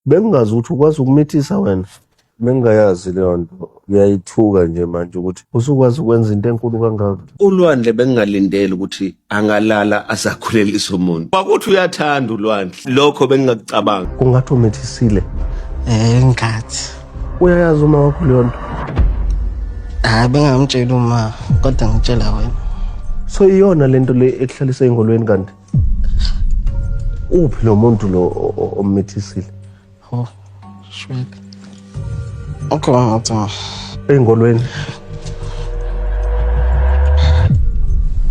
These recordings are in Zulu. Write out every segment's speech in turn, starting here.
Bengingazi ukuthi ukwazi ukumithisa wena. Bengingayazi leyo nto. Ngiyayithuka nje manje ukuthi usukwazi ukwenza into enkulu kangaka. ULwandle bengingalindele ukuthi angalala azakhulelisa umuntu. Kwakuthi uyathanda uLwandle. Lokho bengingakucabanga. Kungathi umithisile. Ngathi. Uyayazi uma wakho leyo nto? Hayi bengamtshela uma kodwa ngitshela wena. So iyona lento le ekuhlalisa engolweni kanti. Uphi lo muntu lo omithisile? Oh, shwele. Okay, engolweni.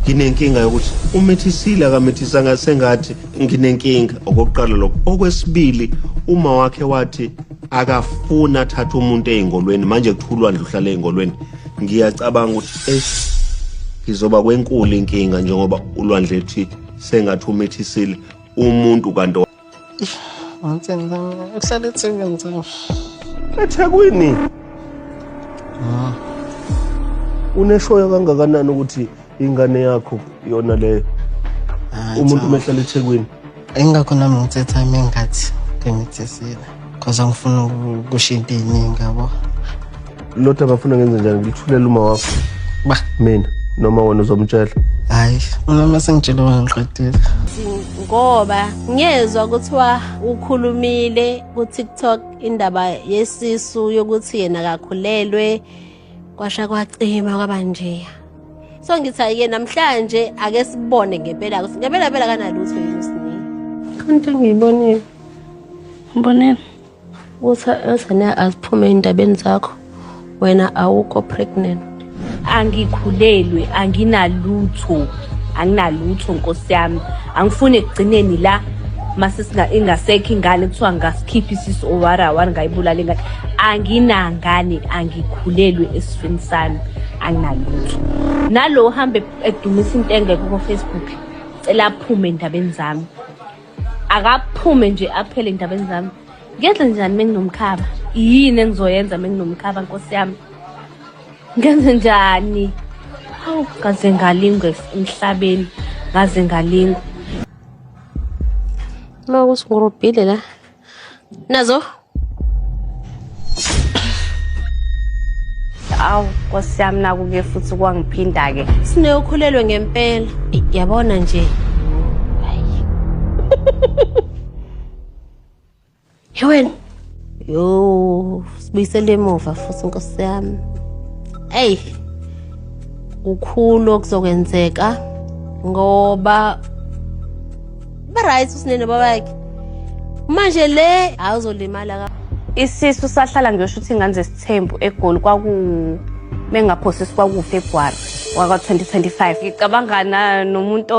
Nginenkinga yokuthi umithisile akamithisa sengathi nginenkinga okokuqala lokho. Okwesibili uma wakhe wathi akafuna athatha umuntu engolweni manje kuthulwa uhlala engolweni. Ngiyacabanga ukuthi ngizoba kwenkulu inkinga njengoba uLwandle ethi sengathi umithisile umuntu kanti uhlala eThekwini. eThekwini. Uneshoya kangakanani ukuthi ingane yakho yona leyo umuntu mehlala eThekwini? Ingakho nami ngithetha engathi ngimithisile because angifuna ukushintsha iningi yabo. Lotho abafuna ngenze njani ngilithulela uma wakho? Ba mina noma wena uzomtshela? Hayi, mina sengitshela wena ngiqedile. Ngoba ngiyezwa kuthiwa ukhulumile ku TikTok indaba yesisu yokuthi yena akakhulelwe kwasha kwacima kwaba nje. So ngithi ayike namhlanje ake sibone ngempela ukuthi ngempela phela kanalutho yini usini. Kanti ngiyibonile. Mbonela uthi esena aziphume indabeni zakho wena awukho pregnant. Angikhulelwe, anginalutho Nkosi yami. Angifuni ekugcineni la mase ingasekho ingane kuthiwa ngasikhipha isisu owara ngayibulala ingane. Anginangane, angikhulelwe esifeni sami, anginalutho. Nalo uhambe edumisa into engekho ku Facebook, cela aphume endabeni zami. Akaphume nje aphele endabeni zami. Ngenze njani menginomkhaba? Yini engizoyenza menginomkhaba Nkosi yami? Ngenze njani? Hawu, ngaze ngalingwe emhlabeni, ngaze ngalingwe. Makusingurubhile la. Nazo? Awu, Nkosi yami naku-ke futhi kwangiphinda-ke. Sine ukhulelwe ngempela. Yabona nje. Yewena. Yo, sibuyisele emuva futhi Nkosi yami. Hey. Ukukhulu okuzokwenzeka ngoba right usinene babakhe manje le awuzolimala ka isisu sahlala ngisho ukuthi ingane zesithembu eGoli mengaphosisi kwaku February waka 2025 ngicabangana nomuntu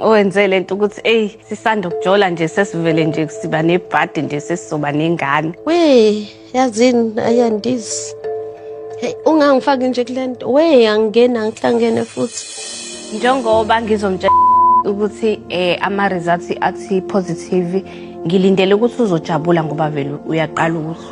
owenze lento ukuthi sisanda ukujola nje sesivele nje siba nebhadi nje sesizoba nengane we yazini ayandizi hey ungangifaki nje kulento we angena ngihlangene futhi njengoba ngizomtshela ukuthi ama results athi positive ngilindele ukuthi uzojabula ngoba vele uyaqala ukuthi